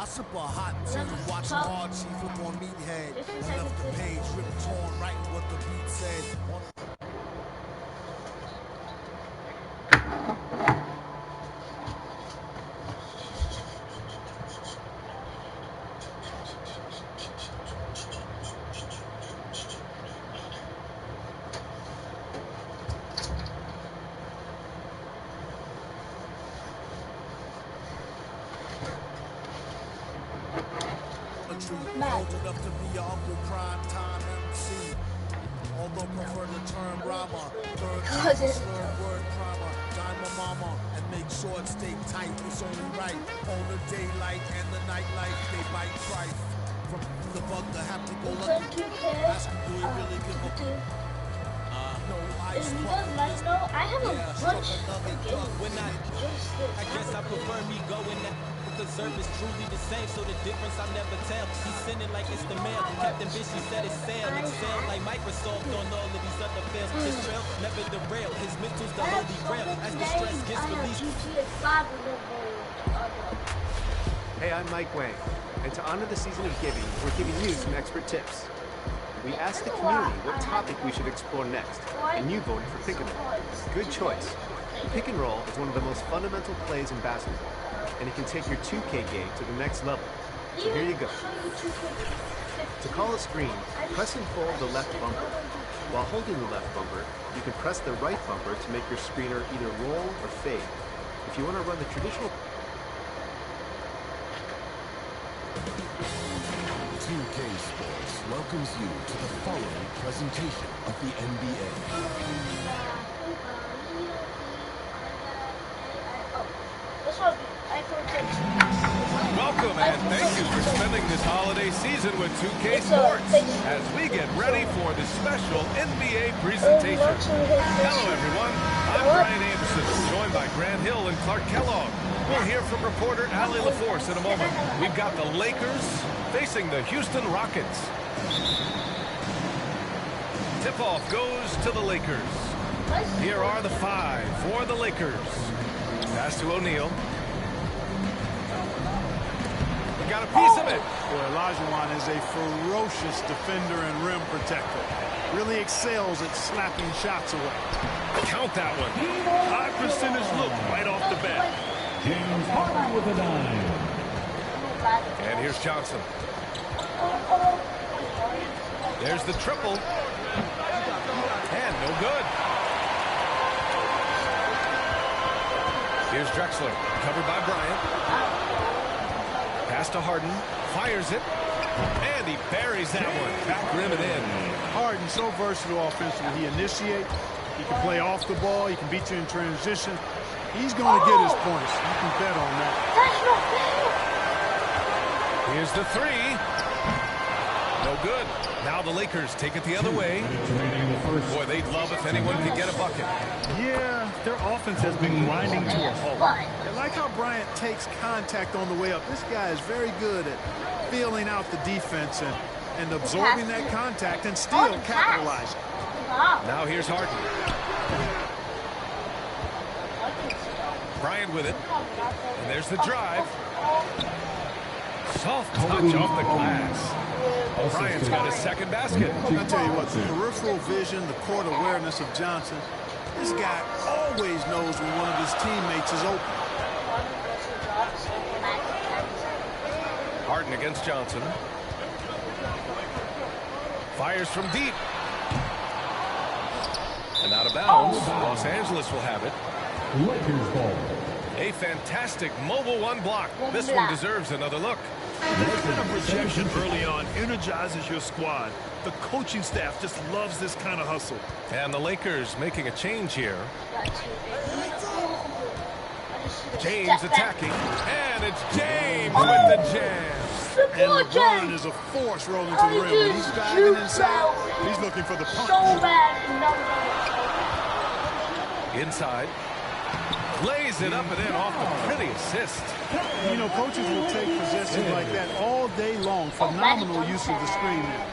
sip a hot tea, watch Archie flip on Meathead. On left the page, ripped torn, writing what the beat said. Old enough to be your uncle, prime time MC. Although prefer the term rama, third word primer, dime my mama, and make sure it stay tight. It's only right. On the daylight and the nightlife, they bite trife. From the bug to have to go lucky. Ask him, do he really give a no ice? If you guys like though, I have a bunch of games. I guess I prefer me going that. The service truly the same, so the difference I never tell. He's sending like it's the mail. Captain Bitch, he said it's sale. Excel like Microsoft on all of these other fails. His trail never derail. His mental's the holy grail. As the stress gets released. Hey, I'm Mike Wang, and to honor the season of giving, we're giving you some expert tips. We asked the community what topic we should explore next, and you voted for pick and roll. Good choice. Pick and roll is one of the most fundamental plays in basketball, and it can take your 2K game to the next level. So here you go. To call a screen, press and hold the left bumper. While holding the left bumper, you can press the right bumper to make your screener either roll or fade. If you want to run the traditional 2K Sports welcomes you to the following presentation of the NBA. Welcome and thank you for spending this holiday season with 2K Sports as we get ready for this special NBA presentation. Hello everyone, I'm Brian Anderson, joined by Grant Hill and Clark Kellogg. We'll hear from reporter Allie LaForce in a moment. We've got the Lakers facing the Houston Rockets. Tip-off goes to the Lakers. Here are the five for the Lakers. Pass to O'Neal. Got a piece of it. Boy, Olajuwon is a ferocious defender and rim protector. Really excels at slapping shots away. Count that one. High percentage look right off the bat. James Harden with a 9. And here's Johnson. There's the triple. And no good. Here's Drexler. Covered by Bryant. Pass to Harden, fires it, and he buries that one. Back rim and in. Harden, so versatile offensively. He initiates, he can play off the ball, he can beat you in transition. He's going to get his points. You can bet on that. Here's the three. No good. Now the Lakers take it the other way. Boy, they'd love if anyone could get a bucket. Yeah, their offense has been grinding to a halt. I like how Bryant takes contact on the way up. This guy is very good at feeling out the defense and absorbing that contact and still capitalizing. Now here's Harden. Bryant with it. And there's the drive. Soft touch off the glass. Bryant's got his second basket. I'll tell you what, the peripheral vision, the court awareness of Johnson, this guy always knows when one of his teammates is open. Harden against Johnson. Fires from deep. And out of bounds. Los Angeles will have it. Lakers ball. A fantastic mobile one block. This one deserves another look. This kind of projection early on energizes your squad. The coaching staff just loves this kind of hustle. And the Lakers making a change here. James attacking. And it's James with the jam. And LeBron is a force rolling to the rim. When he's diving inside, he's looking for the punch. Inside. Lays it up and in off the pretty assist. You know, coaches will take possession like that all day long. Phenomenal use of the screen there.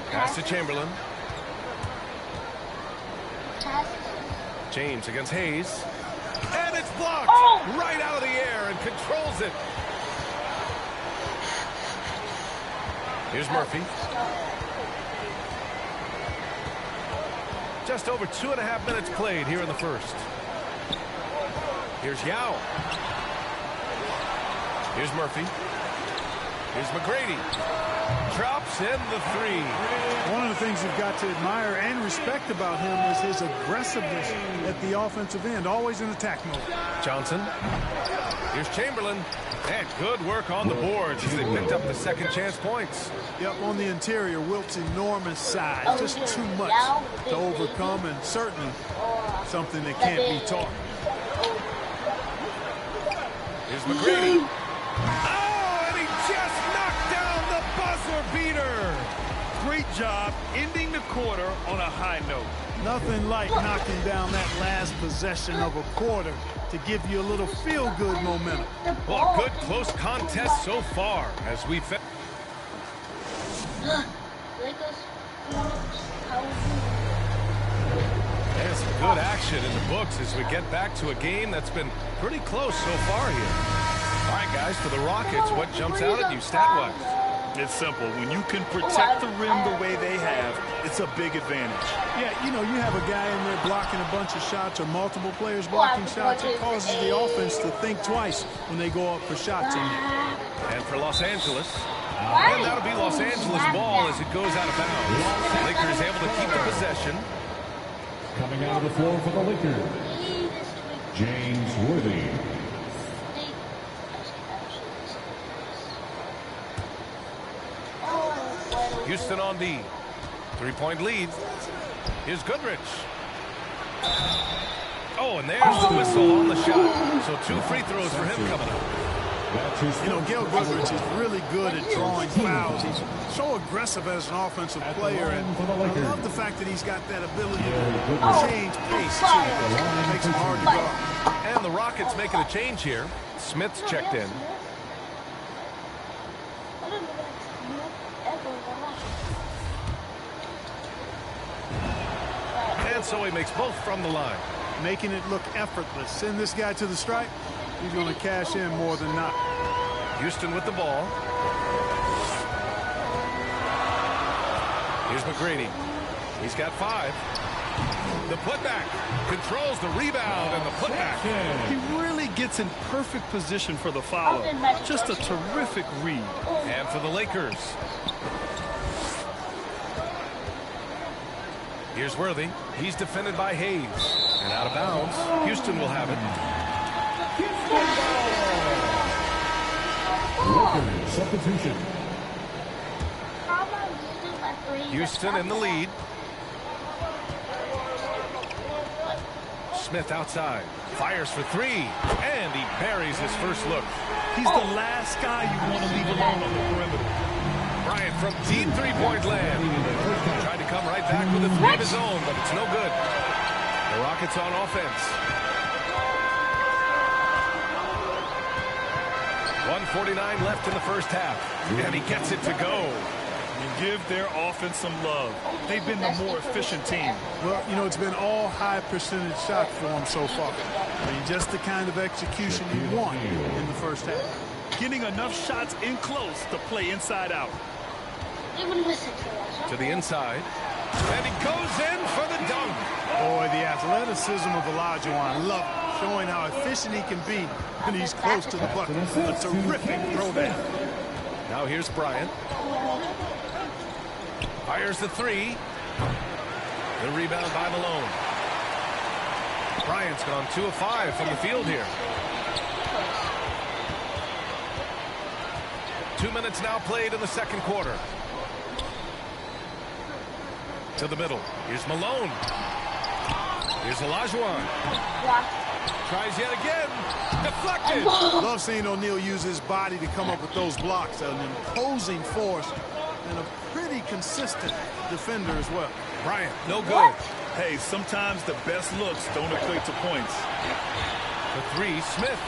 Pass to Chamberlain. James against Hayes. And it's blocked right out of the air and controls it. Here's Murphy. Just over 2.5 minutes played here in the first. Here's Yao. Here's Murphy. Here's McGrady. Drops in the 3. One of the things you've got to admire and respect about him is his aggressiveness at the offensive end, always in attack mode. Johnson. Here's Chamberlain. And good work on the boards as they picked up the second chance points. Yep, on the interior, Wilt's enormous size, just too much to overcome, and certainly something that can't be taught. Here's McGrady. Oh, and he just knocked down the buzzer beater. Great job ending the quarter on a high note. Nothing like knocking down that last possession of a quarter to give you a little feel-good momentum. Well, a good close contest so far as we finish. There's some good action in the books as we get back to a game that's been pretty close so far here. All right, guys, for the Rockets, what jumps out at you stat-wise? It's simple. When you can protect the rim the way they have, it's a big advantage. Yeah, you know, you have a guy in there blocking a bunch of shots or multiple players blocking shots. It causes the offense to think twice when they go up for shots in there. And for Los Angeles, and that'll be Los Angeles ball as it goes out of bounds. Lakers able to keep the possession. Coming out of the floor for the Lakers, James Worthy. Houston on D. 3-point lead. Here's Goodrich. Oh, and there's the whistle on the shot. So 2 free throws for him coming up. You know, Gil Goodrich is really good at drawing fouls. He's so aggressive as an offensive player, and I love the fact that he's got that ability to change pace, too. It makes him hard to guard. And the Rockets making a change here. Smith's checked in. And so he makes both from the line. Making it look effortless. Send this guy to the stripe. He's going to cash in more than not. Houston with the ball. Here's McGrady. He's got 5. The putback. Controls the rebound and the putback. He really gets in perfect position for the follow. Just a terrific read. And for the Lakers. Here's Worthy. He's defended by Hayes. And out of bounds. Houston will have it. Lakers substitution. Houston in the lead. Smith outside. Fires for 3. And he buries his first look. He's the last guy you want to leave alone on the perimeter. Bryant from deep 3-point land. Tried to come right back with a 3 of his own, but it's no good. The Rockets on offense. 1:49 left in the first half. And he gets it to go. You give their offense some love. They've been the more efficient team. Well, you know, it's been all high percentage shots for them so far. I mean, just the kind of execution you want in the first half. Getting enough shots in close to play inside out. To the inside. And he goes in for the dunk. Boy, the athleticism of Olajuwon, love it. Showing how efficient he can be when he's close to the bucket. A terrific throwback. Now here's Bryant. Fires the 3. The rebound by Malone. Bryant's gone 2 of 5 from the field here. 2 minutes now played in the second quarter. To the middle. Here's Malone. Here's Olajuwon. Tries yet again. Deflected. Love seeing O'Neal use his body to come up with those blocks. An imposing force and a pretty consistent defender as well. Bryant, no good. Hey, sometimes the best looks don't equate to points. The 3, Smith.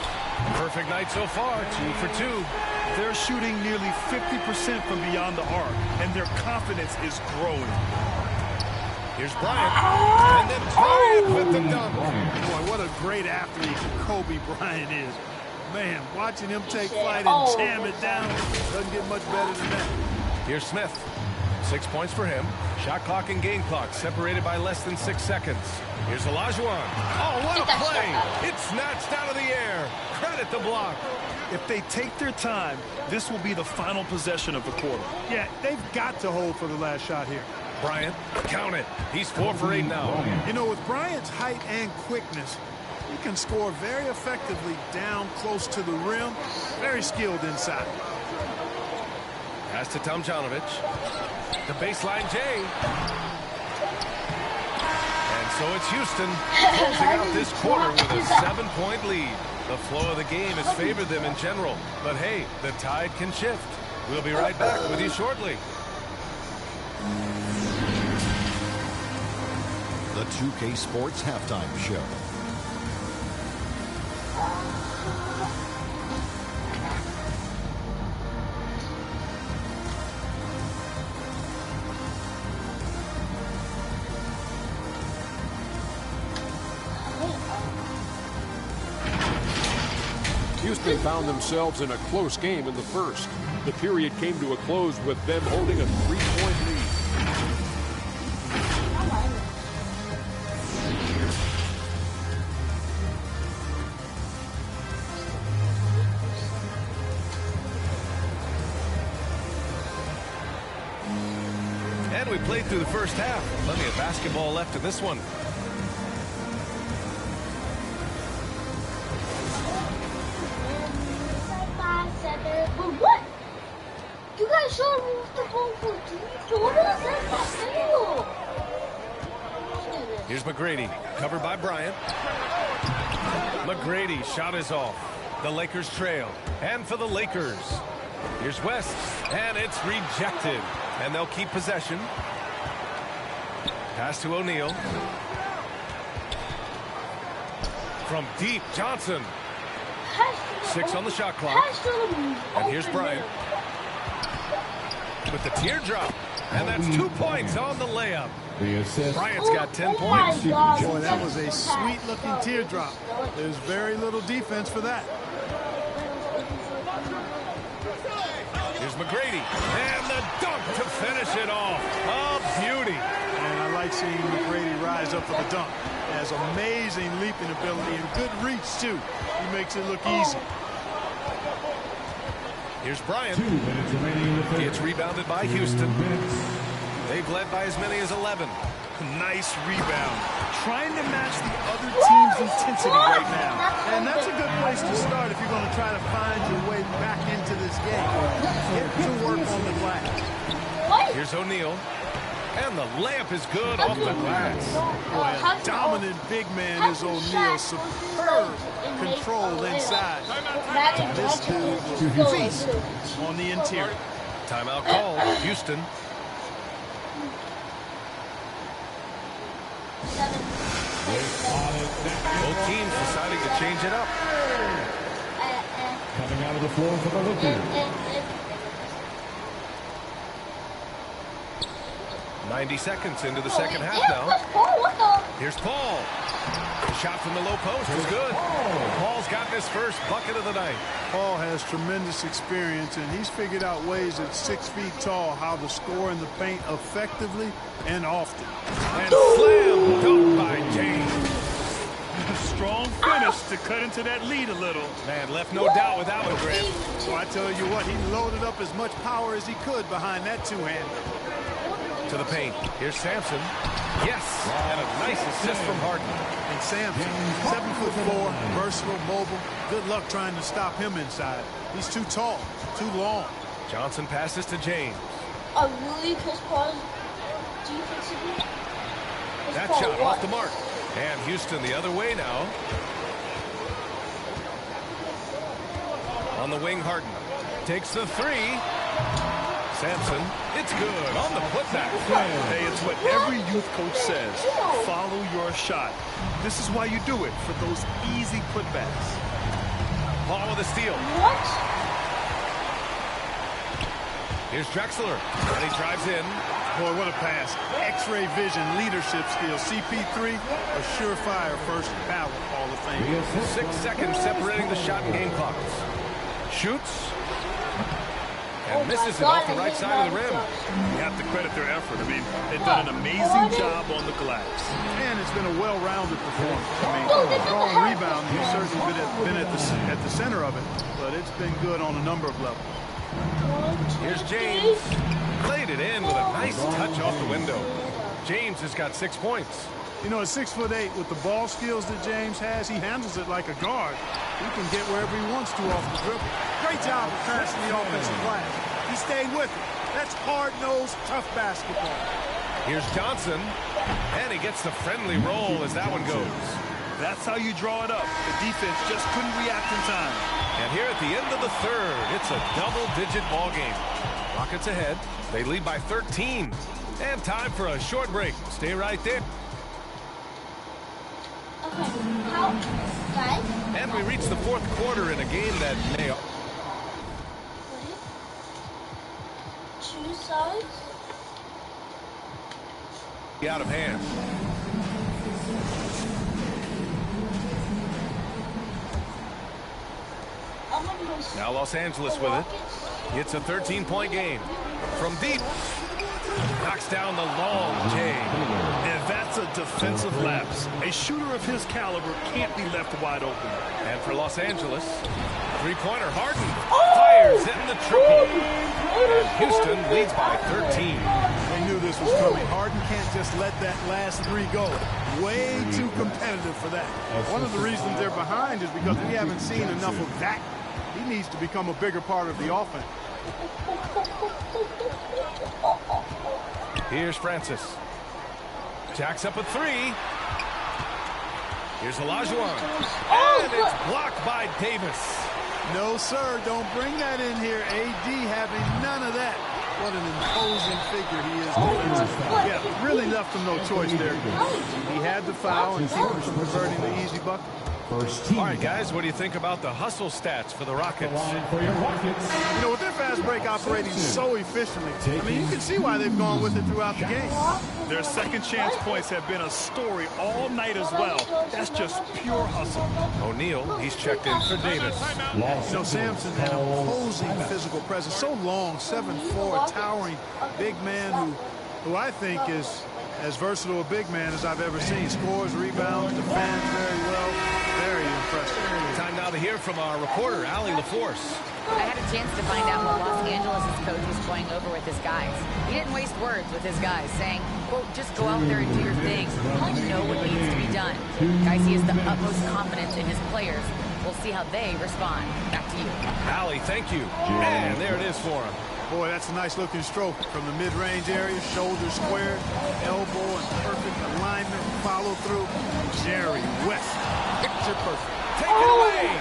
Perfect night so far, 2 for 2. They're shooting nearly 50% from beyond the arc, and their confidence is growing. Here's Bryant. And then Bryant with the dunk. Boy, what a great athlete Kobe Bryant is. Man, watching him take flight and jam it down doesn't get much better than that. Here's Smith. 6 points for him. Shot clock and game clock separated by less than 6 seconds. Here's Olajuwon. Oh, what a play! It's snatched out of the air. Credit the block. If they take their time, this will be the final possession of the quarter. Yeah, they've got to hold for the last shot here. Bryant, count it. He's 4 for 8 now. You know, with Bryant's height and quickness, he can score very effectively down close to the rim. Very skilled inside. Pass to Tomjanovich. The baseline J. And so it's Houston closing out this quarter with a 7-point lead. The flow of the game has favored them in general. But hey, the tide can shift. We'll be right back with you shortly. The 2K Sports Halftime Show. Houston found themselves in a close game in the first. The period came to a close with them holding a 3-point lead. And we played through the first half. Plenty of basketball left in this one. What? You guys showed me the ball for 3 quarters? That's not fair. Here's McGrady, covered by Bryant. McGrady, shot is off. The Lakers trail. And for the Lakers, here's West, and it's rejected. And they'll keep possession. Pass to O'Neal. From deep, Johnson. 6 on the shot clock. And here's Bryant with the teardrop. And that's 2 points on the layup. Bryant's got 10 points. Boy, that was a sweet-looking teardrop. There's very little defense for that. Here's McGrady. And the dunk to finish it off. A beauty. And I like seeing McGrady rise up for the dunk. Has amazing leaping ability and good reach, too. He makes it look easy. Here's Bryant. It's rebounded by Houston. They've led by as many as 11. Nice rebound. Trying to match the other team's intensity right now. And that's a good place to start if you're going to try to find your way back into this game. Get to work on the glass. Here's O'Neal. And the layup is good off the glass. Boy, a dominant big man is O'Neal. Superb control inside. This dude will feast on the interior. Timeout called. Houston. Both teams deciding to change it up. Coming out of the floor for the Lakers. 90 seconds into the second half now. Here's Paul. The shot from the low post is good. Paul's got his first bucket of the night. Paul has tremendous experience, and he's figured out ways at 6 feet tall how to score in the paint effectively and often. And slam dunk by James. Strong finish to cut into that lead a little. Man, left no doubt with that one, Grant. So I tell you what, he loaded up as much power as he could behind that two-hand. To the paint. Here's Sampson. Yes, and a nice assist from Harden. And Sampson, 7'4", versatile, mobile. Good luck trying to stop him inside. He's too tall, too long. Johnson passes to James. Really, Chris Paul defensively? That shot off the mark. And Houston the other way now. On the wing, Harden takes the three. Sampson, it's good on the putback. Hey, it's what every youth coach says. Follow your shot. This is why you do it, for those easy putbacks. Paul with a steal. What? Here's Drexler, and he drives in. Boy, what a pass. X-ray vision, leadership skills. CP3, a surefire first ballot Hall of Fame. 6 seconds separating the shot and game clocks. Shoots. And misses it off the right side of the rim. You have to credit their effort. I mean, they've done an amazing job on the glass. And it's been a well-rounded performance. I mean, strong rebound. He's certainly been at the center of it, but it's been good on a number of levels. Here's James. Played it in with a nice touch off the window. James has got 6 points. You know, at 6'8", with the ball skills that James has, he handles it like a guard. He can get wherever he wants to off the dribble. Great job of passing the offensive glass. He stayed with it. That's hard-nosed, tough basketball. Here's Johnson, and he gets the friendly roll as that one goes. That's how you draw it up. The defense just couldn't react in time. And here at the end of the third, it's a double-digit ball game. Rockets ahead. They lead by 13. And time for a short break. Stay right there. And we reach the fourth quarter in a game that may... Two sides? Be out of hand. Now Los Angeles with it. It's a 13-point game. From deep. Knocks down the long J. And that's a defensive lapse. A shooter of his caliber can't be left wide open. And for Los Angeles, three-pointer Harden fires in the triple. And Houston leads by 13. They knew this was coming. Harden can't just let that last three go. Way too competitive for that. One of the reasons they're behind is because we haven't seen enough of that. He needs to become a bigger part of the offense. Here's Francis. Jacks up a three. Here's Olajuwon. And it's blocked by Davis. No, sir. Don't bring that in here. AD having none of that. What an imposing figure he is defensively. Yeah, really left him no choice there. He had the foul and keep him from converting the easy bucket. All right, guys, what do you think about the hustle stats for the Rockets? You know, with their fast break operating so efficiently, I mean, you can see why they've gone with it throughout the game. Their second chance points have been a story all night as well. That's just pure hustle. O'Neal, he's checked in for Davis. You know, Sampson, an imposing physical presence, so long, 7'4", towering big man who I think is as versatile a big man as I've ever seen. Scores, rebounds, defends very well. Very impressive. Time now to hear from our reporter, Allie LaForce. I had a chance to find out what Los Angeles' coach was going over with his guys. He didn't waste words with his guys, saying, quote, just go out there and do your thing. You know what needs to be done. Guys, he has the utmost confidence in his players. We'll see how they respond. Back to you. Allie, thank you. And there it is for him. Boy, that's a nice-looking stroke from the mid-range area. Shoulder squared, elbow in perfect alignment, follow through. Jerry West, picture perfect. Take it away.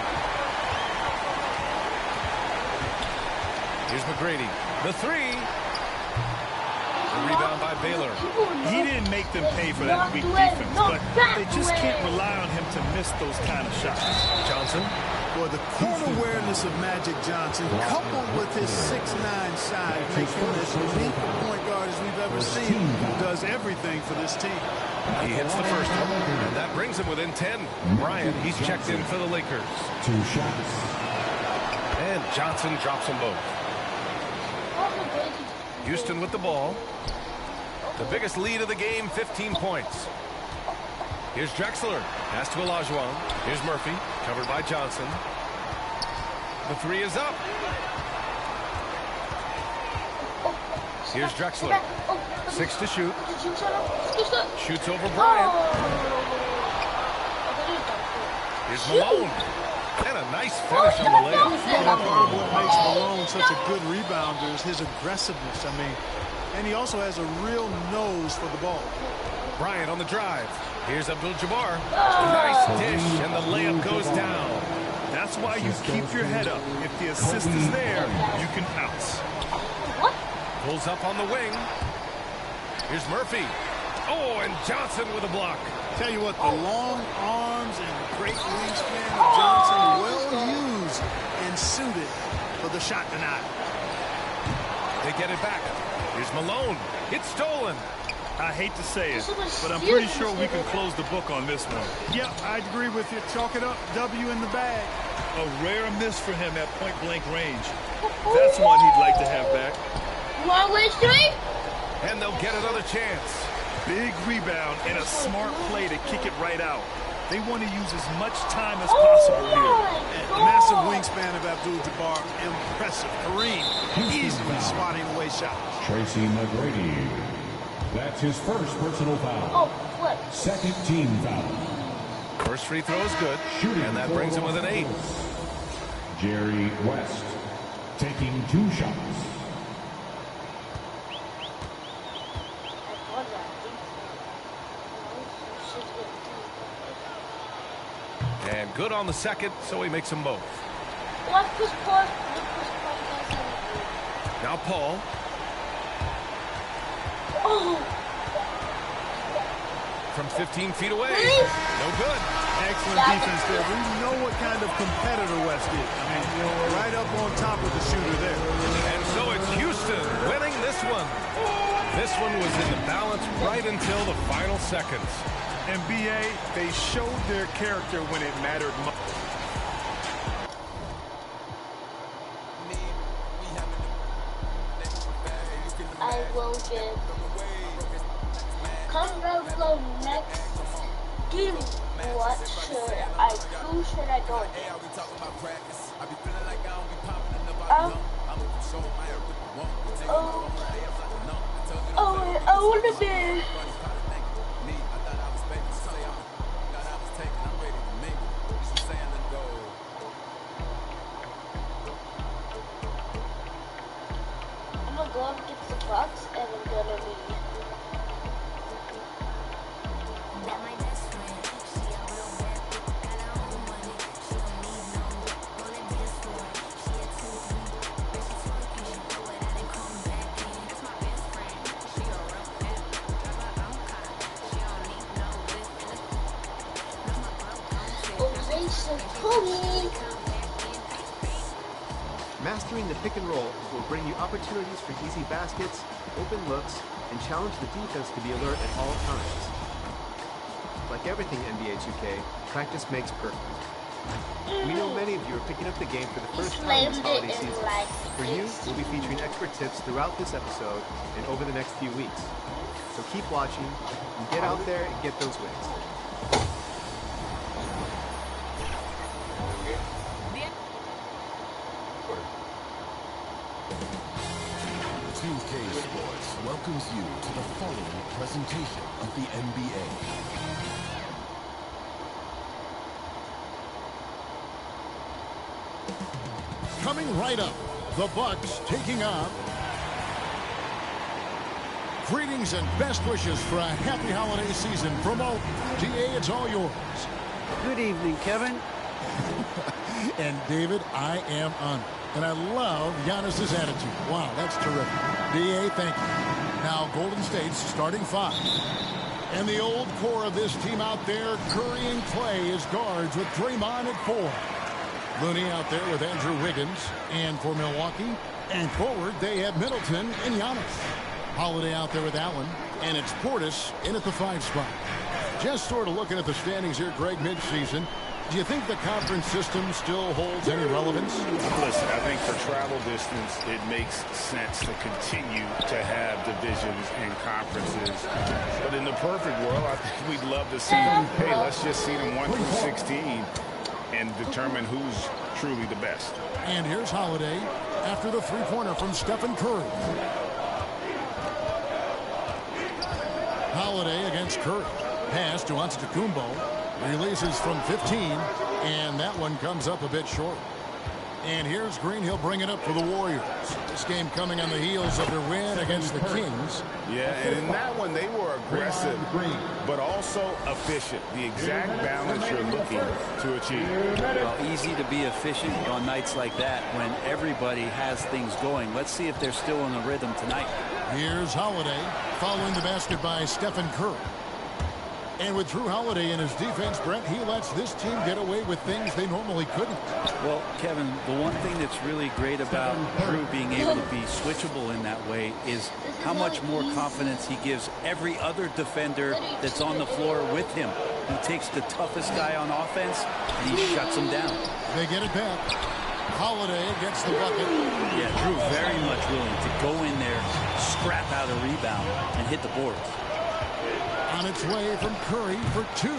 Here's McGrady. The three. The rebound by Baylor. He didn't make them pay for that weak defense, but they just can't rely on him to miss those kind of shots. Johnson. Boy, the court awareness of Magic Johnson, coupled with his 6'9" size, makes him as unique a point guard as we've ever seen, who does everything for this team. He hits the first one, and that brings him within 10. Bryant, he's checked in for the Lakers. 2 shots. And Johnson drops them both. Houston with the ball. The biggest lead of the game, 15 points. Here's Drexler. Pass to Olajuwon. Here's Murphy. Covered by Johnson. The three is up. Here's Drexler. 6 to shoot. Shoots over Bryant. Here's Malone. And a nice finish on the layup. Part of what makes Malone such a good rebounder is his aggressiveness. I mean, and he also has a real nose for the ball. Bryant on the drive. Here's Abdul-Jabbar. Nice dish, and the layup goes down. That's why you keep your head up. If the assist is there, you can pounce. Pulls up on the wing. Here's Murphy. Oh, and Johnson with a block. Tell you what, the long arms and great wingspan of Johnson well used and suited for the shot tonight. They get it back. Here's Malone. It's stolen. I hate to say it, but I'm pretty sure we can close the book on this one. Yeah, I'd agree with you. Chalk it up. W in the bag. A rare miss for him at point-blank range. That's one he'd like to have back. One way straight. And they'll get another chance. Big rebound and a smart play to kick it right out. They want to use as much time as possible here. Massive wingspan of Abdul-Jabbar. Impressive. Kareem easily swatting away shots. Tracy McGrady. That's his first personal foul. Oh, what? Second team foul. First free throw is good, and that brings him with an 8. Jerry West taking 2 shots. And good on the second, so he makes them both. Now Paul. Oh. From 15 feet away. No good. Excellent defense there. We know what kind of competitor West is. I mean, right up on top of the shooter there. And so it's Houston winning this one. This one was in the balance right until the final seconds. And BA, they showed their character when it mattered most. I will get come down flow next game. What should I do? Should I go again? I want to be. I'm gonna go and get the box, and I'm gonna be. Mastering the pick and roll will bring you opportunities for easy baskets, open looks, and challenge the defense to be alert at all times. Like everything NBA 2K, practice makes perfect. We know many of you are picking up the game for the first time this holiday season. For you, we'll be featuring expert tips throughout this episode and over the next few weeks. So keep watching and get out there and get those wins. Sports welcomes you to the following presentation of the NBA. Coming right up, the Bucks taking on. Greetings and best wishes for a happy holiday season from all. DA, it's all yours. Good evening, Kevin. And David, I am honored. And I love Giannis's attitude. Wow, that's terrific. DA, thank you. Now, Golden State's starting 5. And the old core of this team out there, Curry and Clay as guards with Draymond at 4. Looney out there with Andrew Wiggins. And for Milwaukee, and forward, they have Middleton and Giannis. Holiday out there with Allen. And it's Portis in at the 5 spot. Just sort of looking at the standings here, Greg, midseason. Do you think the conference system still holds any relevance? Listen, I think for travel distance, it makes sense to continue to have divisions and conferences. But in the perfect world, I think we'd love to see, hey, let's just see them 1 through 16 and determine who's truly the best. And here's Holiday after the three-pointer from Stephen Curry. Holiday against Curry. Pass to Antetokounmpo. Releases from 15, and that one comes up a bit short. And here's Green. He'll bring it up for the Warriors. This game coming on the heels of their win against the Kings. Yeah, and in that one, they were aggressive, but also efficient. The exact balance you're looking to achieve. Well, easy to be efficient on nights like that when everybody has things going. Let's see if they're still in the rhythm tonight. Here's Holiday following the basket by Stephen Curry. And with Drew Holiday in his defense, Brent, he lets this team get away with things they normally couldn't. Well, Kevin, the one thing that's really great about Drew being able to be switchable in that way is how much more confidence he gives every other defender that's on the floor with him. He takes the toughest guy on offense, and he shuts him down. They get it back. Holiday gets the bucket. Yeah, Drew very much willing to go in there, scrap out a rebound, and hit the boards. On its way from Curry for 2.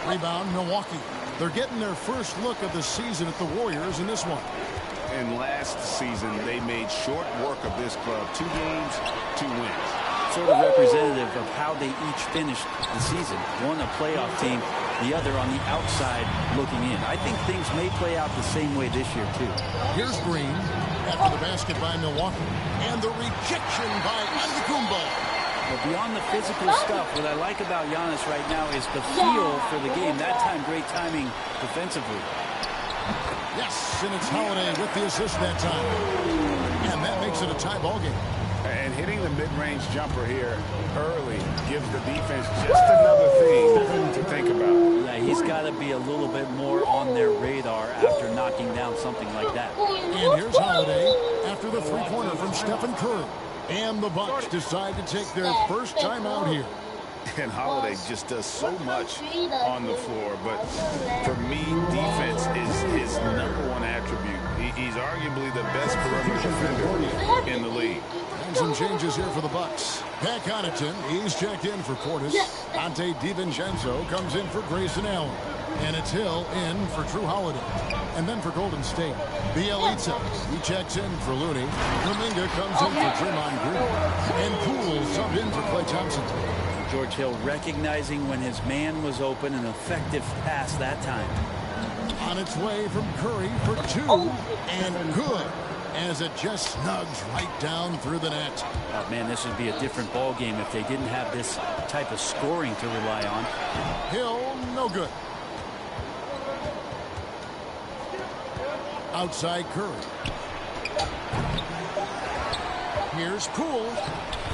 Rebound, Milwaukee. They're getting their first look of the season at the Warriors in this one. And last season, they made short work of this club. 2 games, 2 wins. Sort of representative of how they each finished the season. One a playoff team, the other on the outside looking in. I think things may play out the same way this year, too. Here's Green after the basket by Milwaukee. And the rejection by Antetokounmpo. But beyond the physical stuff, what I like about Giannis right now is the feel for the game. That time, great timing defensively. Yes, and it's Holiday with the assist that time. And that makes it a tie ball game. And hitting the mid-range jumper here early gives the defense just another thing to think about. Yeah, he's got to be a little bit more on their radar after knocking down something like that. And here's Holiday after the three-pointer from Stephen Curry. And the Bucks decide to take their first time out here. And Holiday just does so much on the floor. But for me, defense is his #1 attribute. He's arguably the best perimeter defender in the league. And some changes here for the Bucks. Pat Connaughton, he's checked in for Portis. Ante DiVincenzo comes in for Grayson Allen. And it's Hill in for Drew Holiday. And then for Golden State, Bielitsa, he checks in for Looney. Kuminga comes in for Draymond Green. And Poole subbed in for Klay Thompson. George Hill recognizing when his man was open, an effective pass that time. On its way from Curry for 2. And good, as it just snugs right down through the net. Oh, man, this would be a different ball game if they didn't have this type of scoring to rely on. Hill, no good. Outside Curry. Here's Poole.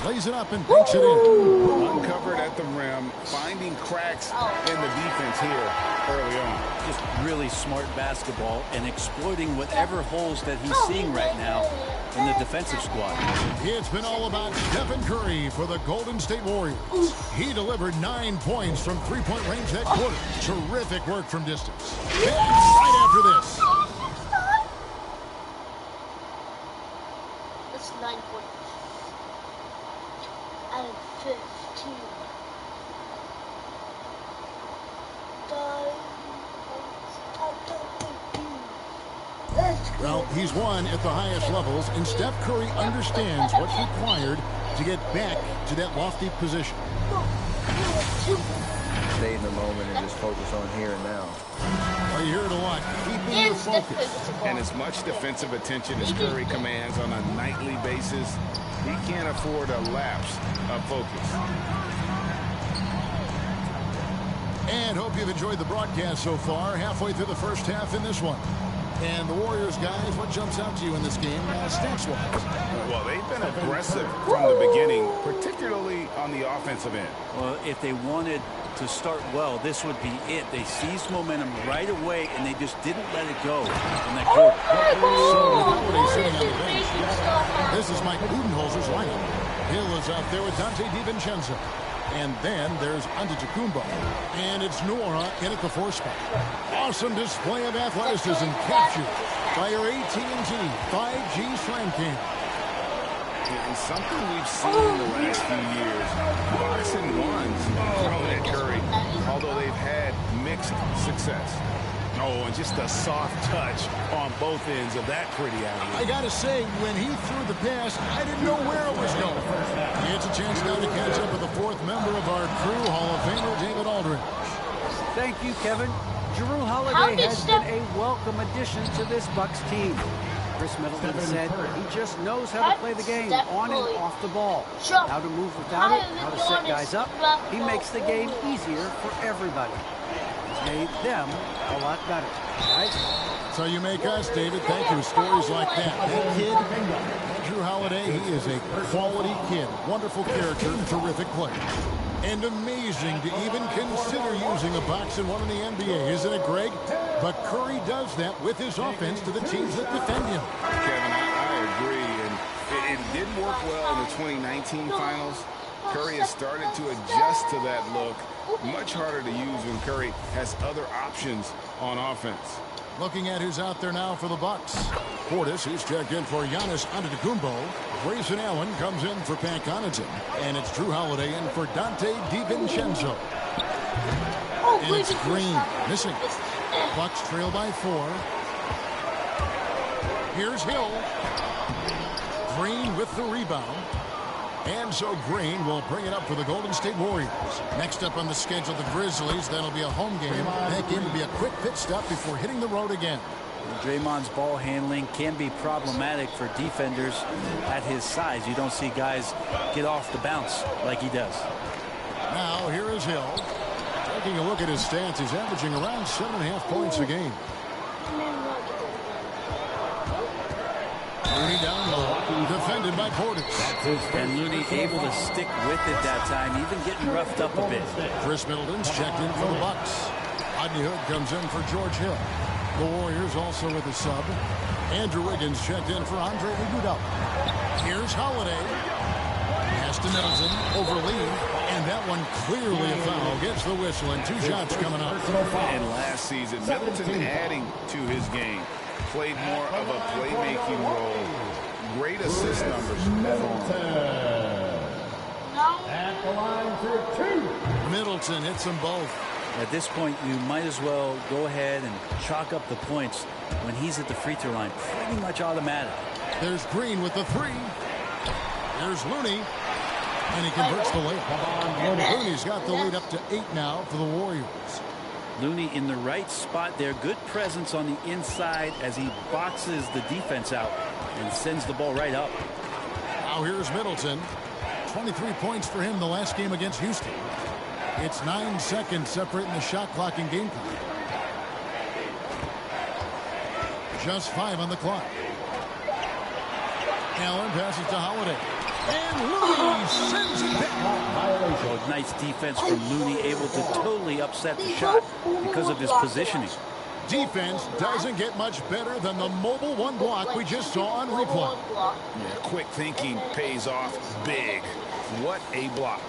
Lays it up and banks it in. Uncovered at the rim, finding cracks in the defense here early on. Just really smart basketball and exploiting whatever holes that he's seeing right now in the defensive squad. It's been all about Stephen Curry for the Golden State Warriors. He delivered 9 points from three-point range that quarter. Terrific work from distance. And right after this. That's 9 points. Out of 15. Well, he's won at the highest levels, and Steph Curry understands what's required to get back to that lofty position. Stay in the moment and just focus on here and now. Well, you hear it a lot. Keeping your focus. And as much defensive attention as Curry commands on a nightly basis, he can't afford a lapse of focus. And hope you've enjoyed the broadcast so far. Halfway through the first half in this one. And the Warriors, guys, what jumps out to you in this game, stats-wise? Well, they've been aggressive from the beginning, particularly on the offensive end. Well, if they wanted to start well, this would be it. They seized momentum right away, and they just didn't let it go in that quarter. So, with Holiday sitting on the bench, this is Mike Budenholzer's lineup. Hill is out there with Dante DiVincenzo. And then there's Antetokounmpo. And it's Nora in at the 4 spot. Awesome display of athleticism captured by your AT&T 5G Slam Cam. And something we've seen in the last few years, box and ones thrown at Curry, although they've had mixed success. Oh, and just a soft touch on both ends of that pretty alley. I got to say, when he threw the pass, I didn't know where it was going. It's a chance now to catch up with the 4th member of our crew, Hall of Famer David Aldridge. Thank you, Kevin. Drew Holiday has been a welcome addition to this Bucks team. Chris Middleton said he just knows how to play the game on and off the ball. How to move without it, how to set guys up. He makes the game easier for everybody. He's made them a lot better, right? how you make us, David. Thank you. Stories like that. That kid, Drew Holiday, he is a quality kid. Wonderful character, terrific player. And amazing to even consider using a box and one in the NBA, isn't it, Greg? But Curry does that with his offense to the teams that defend him. Kevin, I agree. And it didn't work well in the 2019 finals. Curry has started to adjust to that look. Much harder to use when Curry has other options on offense. Looking at who's out there now for the Bucks. Portis, he's checked in for Giannis Antetokounmpo. Grayson Allen comes in for Pat Connaughton. And it's Drew Holiday in for Dante DiVincenzo. And it's Green missing. Bucks trail by 4. Here's Hill. Green with the rebound. And so Green will bring it up for the Golden State Warriors. Next up on the schedule, the Grizzlies. That'll be a home game. That game will be a quick pit stop before hitting the road again. Draymond's ball handling can be problematic for defenders at his size. You don't see guys get off the bounce like he does. Now here is Hill. Taking a look at his stats, he's averaging around 7.5 points a game. Looney down low, defended by Portis. And Looney able to stick with it that time, even getting roughed up a bit. Chris Middleton's checked in for the Bucks. Rodney Hood comes in for George Hill. The Warriors also with a sub. Andrew Wiggins checked in for Andre Iguodala. Here's Holiday. Pass to Middleton over Lee. And that one clearly a foul. Gets the whistle and 2 shots coming up. And last season, Middleton adding to his game. Played more of a playmaking role. Great assist numbers. At the line for 2. Middleton hits them both. At this point, you might as well go ahead and chalk up the points when he's at the free throw line. Pretty much automatic. There's Green with the 3. There's Looney. And he converts the layup. Looney's got the lead up to 8 now for the Warriors. Looney in the right spot there. Good presence on the inside as he boxes the defense out and sends the ball right up. Now here's Middleton. 23 points for him the last game against Houston. It's 9 seconds separating the shot clock and game clock. Just 5 on the clock. Allen passes to Holiday. And Looney sends it back. So nice defense from Looney, able to totally upset the shot because of his positioning. Defense doesn't get much better than the mobile 1 block we just saw on replay. Yeah, quick thinking pays off big. What a block.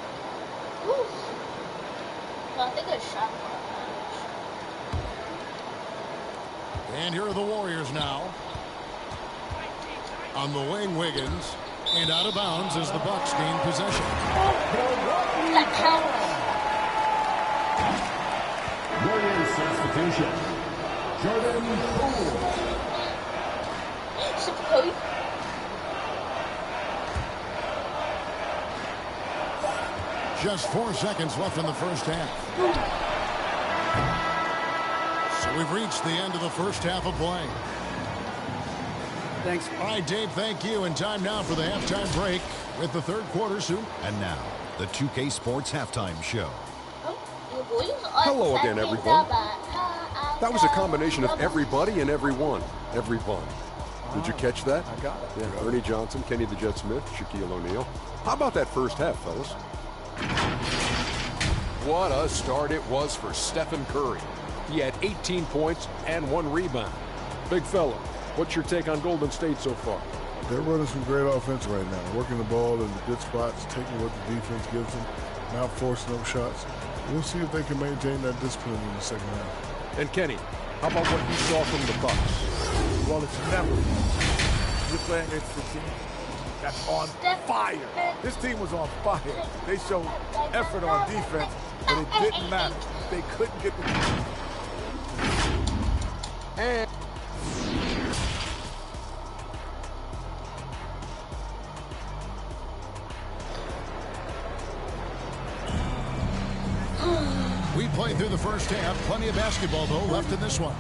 And here are the Warriors now. On the wing, Wiggins. And out of bounds as the Bucks gain possession. Warriors substitution. Jordan Poole. Just 4 seconds left in the first half. So we've reached the end of the first half of play. Thanks. All right, Dave, thank you. And time now for the halftime break with the third quarter soon. And now, the 2K Sports Halftime Show. Hello again, everyone. That was a combination of everybody and everyone. Everyone. Did you catch that? I got it. Yeah, Ernie Johnson, Kenny the Jet Smith, Shaquille O'Neal. How about that first half, fellas? What a start it was for Stephen Curry. He had 18 points and 1 rebound. Big fella, what's your take on Golden State so far? They're running some great offense right now, working the ball in the good spots, taking what the defense gives them, not forcing up shots. We'll see if they can maintain that discipline in the second half. And Kenny, how about what you saw from the Bucks? Well, it's never. You're playing against a team that's on fire. This team was on fire. They showed effort on defense, but it didn't matter. They couldn't get the and we played through the first half. Plenty of basketball, though, left in this one.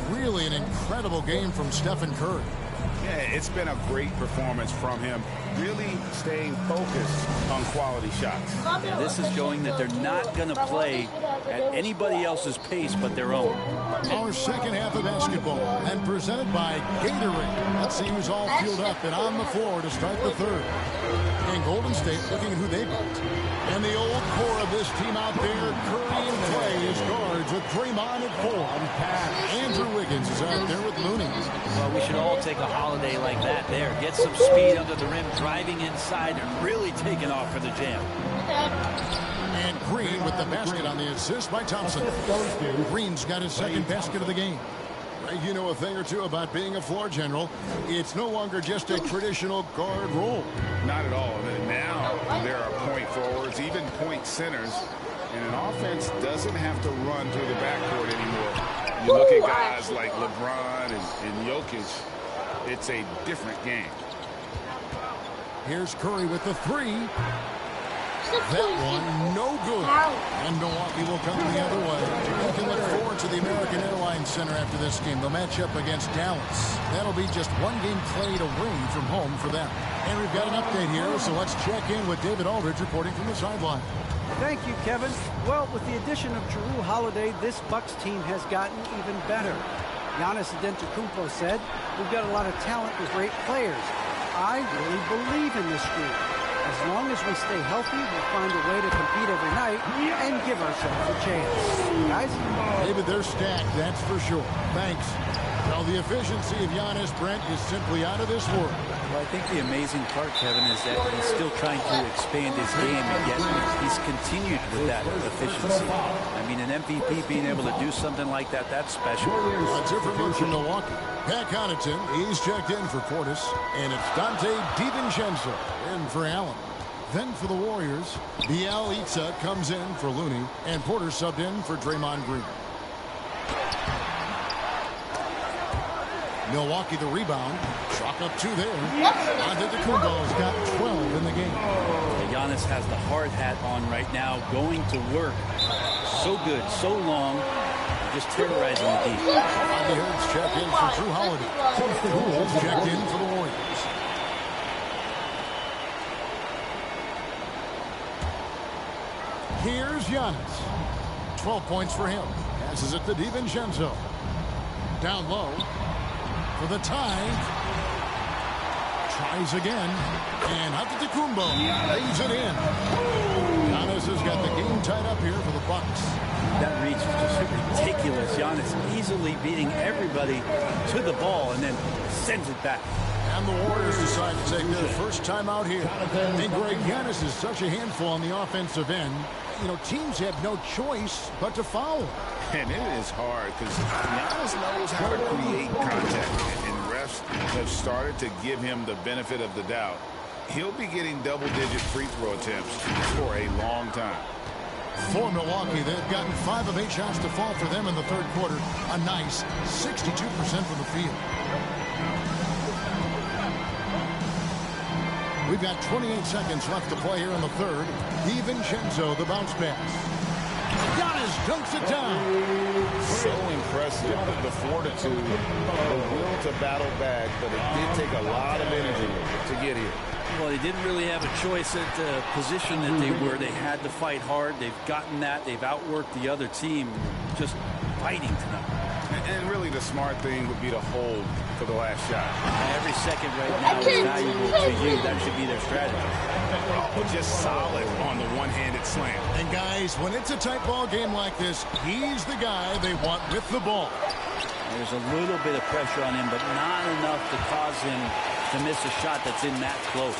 Really an incredible game from Stephen Curry. Yeah, it's been a great performance from him, really staying focused on quality shots. Yeah, this is showing that they're not going to play at anybody else's pace but their own. Our second half of basketball, and presented by Gatorade. That seems all fueled up and on the floor to start the third. And Golden State looking at who they beat. And the old core of this team out there, Curry and Trey as guards with Draymond at 4. Andrew Wiggins is out there with Looney. Well, we should all take a holiday like that there. Get some speed under the rim, driving inside, and really taking off for the jam. And Green with the basket on the assist by Thompson. Green's got his second basket of the game. You know a thing or two about being a floor general. It's no longer just a traditional guard role. Not at all. Now there are point forwards, even point centers, and an offense doesn't have to run through the backcourt anymore. You look at guys like LeBron and Jokic, it's a different game. Here's Curry with the three. That one, no good. And Milwaukee will come the other way. You can look forward to the American Airlines Center after this game. They'll match up against Dallas. That'll be just one game played away from home for them. And we've got an update here, so let's check in with David Aldridge reporting from the sideline. Thank you, Kevin. Well, with the addition of Jrue Holiday, this Bucks team has gotten even better. Giannis Antetokounmpo said, "We've got a lot of talent with great players. I really believe in this group. As long as we stay healthy, we'll find a way to compete every night and give ourselves a chance." Guys? David, they're stacked, that's for sure. Thanks. Well, the efficiency of Giannis, Brent, is simply out of this world. Well, I think the amazing part, Kevin, is that he's still trying to expand his game, and yet he's continued with that efficiency. I mean, an MVP being able to do something like that, that's special. A different look from Milwaukee. Pat Connaughton, he's checked in for Portis, and it's Dante DiVincenzo in for Allen. Then for the Warriors, Bielitsa comes in for Looney, and Porter subbed in for Draymond Green. Milwaukee the rebound. Chalk up 2 there. Antetokounmpo's got 12 in the game. Giannis has the hard hat on right now, going to work. So good, so long, just terrorizing the deep. Bobby Hurts checked in for Jrue Holiday. Pools checked in for the Warriors. Here's Giannis. 12 points for him. Passes it to DiVincenzo. Down low. For the tie. Tries again. And Antetokounmpo lays it in. Giannis has got the game tied up here for the Bucks. That reach is just ridiculous. Giannis easily beating everybody to the ball and then sends it back. And the Warriors decide to take their first time out here. And Greg, Giannis is such a handful on the offensive end. You know, teams have no choice but to foul. And it is hard because Giannis knows how to create contact. And refs have started to give him the benefit of the doubt. He'll be getting double-digit free throw attempts for a long time. For Milwaukee, they've gotten 5 of 8 shots to fall for them in the third quarter. A nice 62% from the field. We've got 28 seconds left to play here in the third. DiVincenzo, the bounce pass. Giannis dunks it down. So impressive, the fortitude, the will to battle back, but it did take a lot of energy to get here. Well, they didn't really have a choice at the position that they were. They had to fight hard. They've gotten that. They've outworked the other team, just fighting tonight. And really the smart thing would be to hold for the last shot. Every second right now is valuable to you. That should be their strategy. But just solid on the one-handed slam. And guys, when it's a tight ball game like this, he's the guy they want with the ball. There's a little bit of pressure on him, but not enough to cause him to miss a shot that's in that close.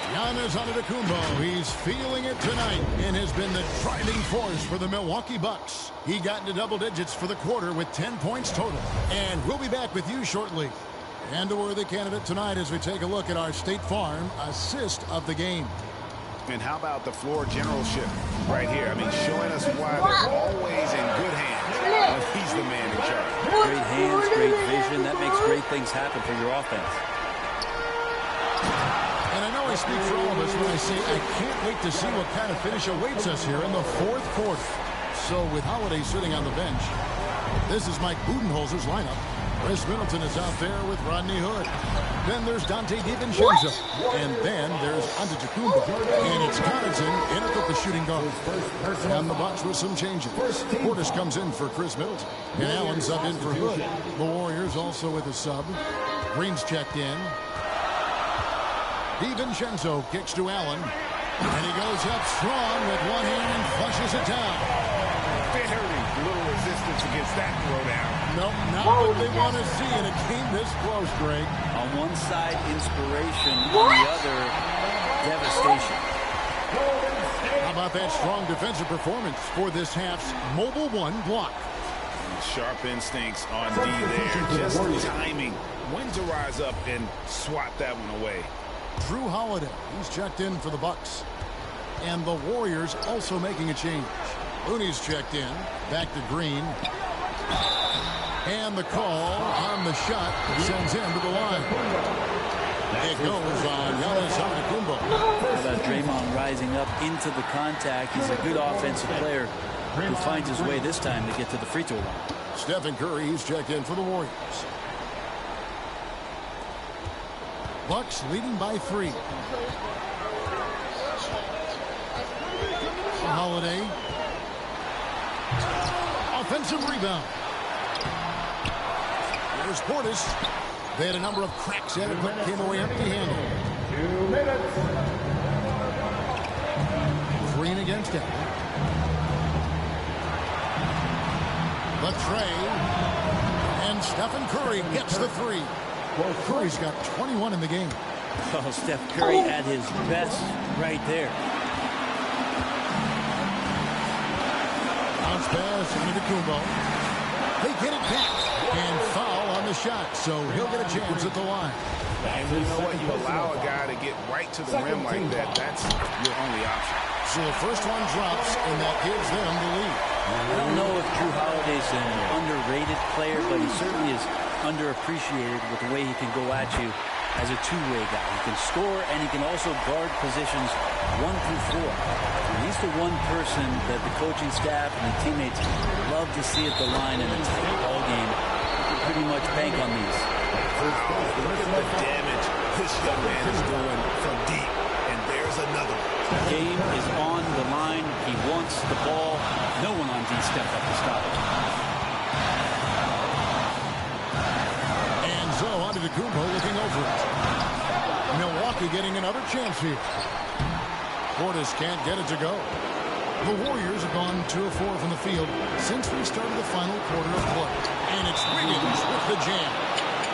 Giannis Antetokounmpo, he's feeling it tonight and has been the driving force for the Milwaukee Bucks. He got into double digits for the quarter with 10 points total. And we'll be back with you shortly. And a worthy candidate tonight as we take a look at our State Farm assist of the game. And how about the floor generalship right here? I mean, showing us why they're always in good hands when he's the man in charge. Great hands, great vision. That makes great things happen for your offense. And I know I speak for all of us when I say I can't wait to see what kind of finish awaits us here in the fourth quarter. So with Holiday sitting on the bench, this is Mike Budenholzer's lineup. Chris Middleton is out there with Rodney Hood. Then there's Dante DiVincenzo. And then there's Antetokounmpo. And it's Connaughton in at the shooting guard. And the Bucks with some changes. Portis comes in for Chris Middleton. And Allen subbed in for Hood. The Warriors also with a sub. Green's checked in. DiVincenzo kicks to Allen. And he goes up strong with one hand and flushes it down. Very little resistance against that throwdown. Nope, not what they want to see in a game this close, Greg. On one side, inspiration. On the other, devastation. How about that strong defensive performance for this half's Mobile One block? Sharp instincts on D there. Just the timing. When to rise up and swat that one away. Drew Holiday, he's checked in for the Bucks. And the Warriors also making a change. Looney's checked in. Back to Green. And the call on the shot sends him to the line. It goes on Giannis Antetokounmpo. How about Draymond rising up into the contact? He's a good offensive player who finds his way this time to get to the free throw line. Stephen Curry, he's checked in for the Warriors. Bucks leading by 3. Holiday. Offensive rebound. There's Portis. They had a number of cracks at it, but came away empty-handed. 2 minutes. Green against it. The Trey. And Stephen Curry gets the 3. Well, Curry's got 21 in the game. Oh, Steph Curry at his best right there. Bounce pass into Kumbo. They get it back. And foul on the shot, so he'll get a chance at the line. And you know what? You allow a guy to get right to the rim like that. That's your only option. So the first one drops, and that gives them the lead. I don't know if Drew Holiday's an underrated player, but he certainly is underappreciated with the way he can go at you as a two-way guy. He can score, and he can also guard positions 1 through 4. And he's the one person that the coaching staff and the teammates love to see at the line in a tight ball game. Pretty much bank on these. Look at the damage this young man is doing from deep. And there's another one. The game is on the line. He wants the ball. No one on D stepped up to stop it. And so Antetokounmpo looking over it. Milwaukee getting another chance here. Portis can't get it to go. The Warriors have gone 2 of 4 from the field since we started the final quarter of play. And it's Wiggins with the jam.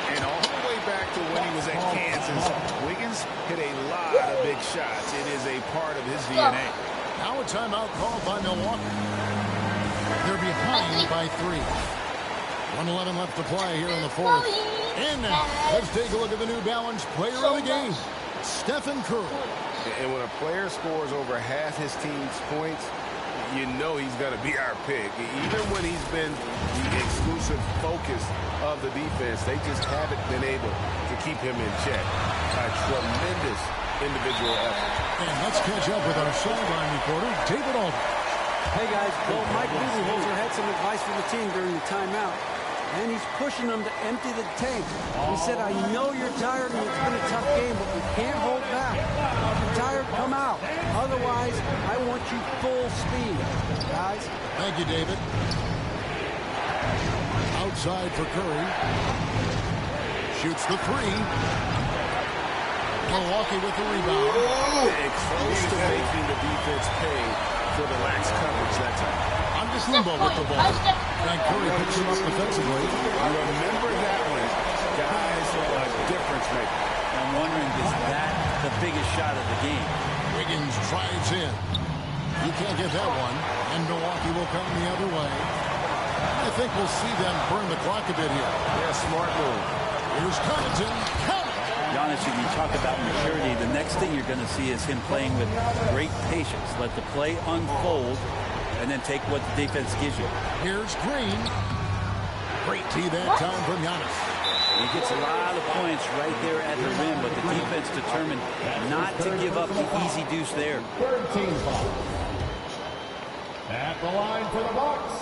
And all the way back to when he was at Kansas, Wiggins hit a lot of big shots. It is a part of his DNA. Now a timeout called by Milwaukee. They're behind by 3. 1:11 left to play here in the fourth. And now, let's take a look at the New Balance player of the game, Stephen Curry. And when a player scores over half his team's points, you know he's going to be our pick. Even when he's been the exclusive focus of the defense, they just haven't been able to keep him in check. A tremendous individual effort. And let's catch up with our sideline reporter, David Aldridge. Hey guys, well, Mike Budenholzer had some advice for the team during the timeout. And he's pushing them to empty the tank. He said, I know you're tired and it's been a tough game, but we can't hold back. If you're tired, come out. Otherwise, I want you full speed. Guys? Thank you, David. Outside for Curry. Shoots the 3. Milwaukee with the rebound. And close to making the defense pay for the lax coverage that time. Antetokounmpo with the ball. And Curry picks him up defensively. Remember that one. Guys are a difference maker. I'm wondering, is that the biggest shot of the game? Wiggins drives in. He can't get that one. And Milwaukee will come the other way. I think we'll see them burn the clock a bit here. Yeah, smart move. Here's Connaughton. Giannis, when you talk about maturity, the next thing you're going to see is him playing with great patience. Let the play unfold, and then take what the defense gives you. Here's Green. Great tee that time from Giannis. He gets a lot of points right there at the rim, but the defense determined not to give up the easy deuce there. 13 foul. At the line for the Bucks.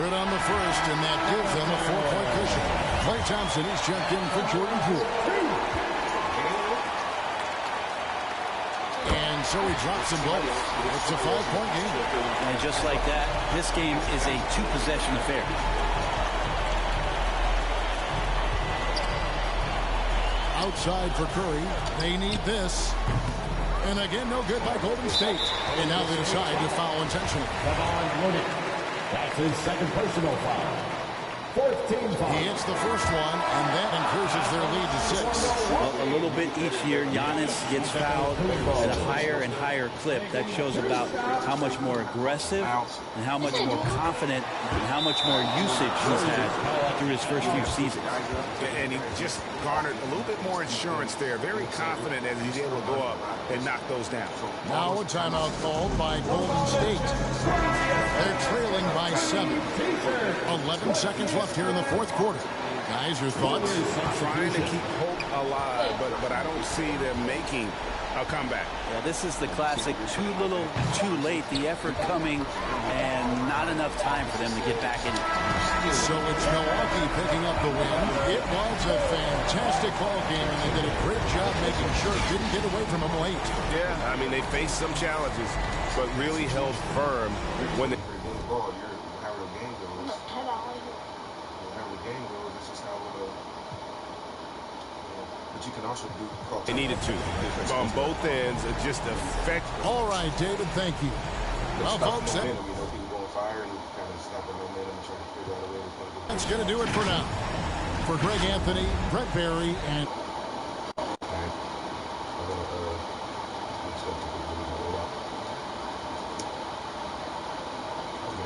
Good on the first, and that gives them a 4-point cushion. Klay Thompson is checked in for Jordan Poole. And so he drops them both. It's a 5-point game. And just like that, this game is a 2-possession affair. Outside for Curry. They need this. And again, no good by Golden State. And now they decide to foul intentionally. That's his second personal foul. Fourth team foul. He hits the first one, and that increases their lead to 6. Well, a little bit each year, Giannis gets fouled at a higher and higher clip. That shows about how much more aggressive and how much more confident and how much more usage he's had through his first few seasons. And he just garnered a little bit more insurance there. Very confident as he's able to go up and knock those down. Now a timeout called by Golden State. They're trailing by 7. 11 seconds left here in the fourth quarter. Guys, your thoughts? Trying to keep hope alive, but I don't see them making a comeback. Yeah, this is the classic too little, too late. The effort coming and not enough time for them to get back in it. So it's Milwaukee picking up the win. It was a fantastic ball game, and they did a great job making sure it didn't get away from them late. Yeah, I mean, they faced some challenges, but really held firm when they... You can also do they needed to on both ends just affect. All right, David, thank you. Well, folks, that's going to do it for now. For Greg Anthony, Brett Barry, and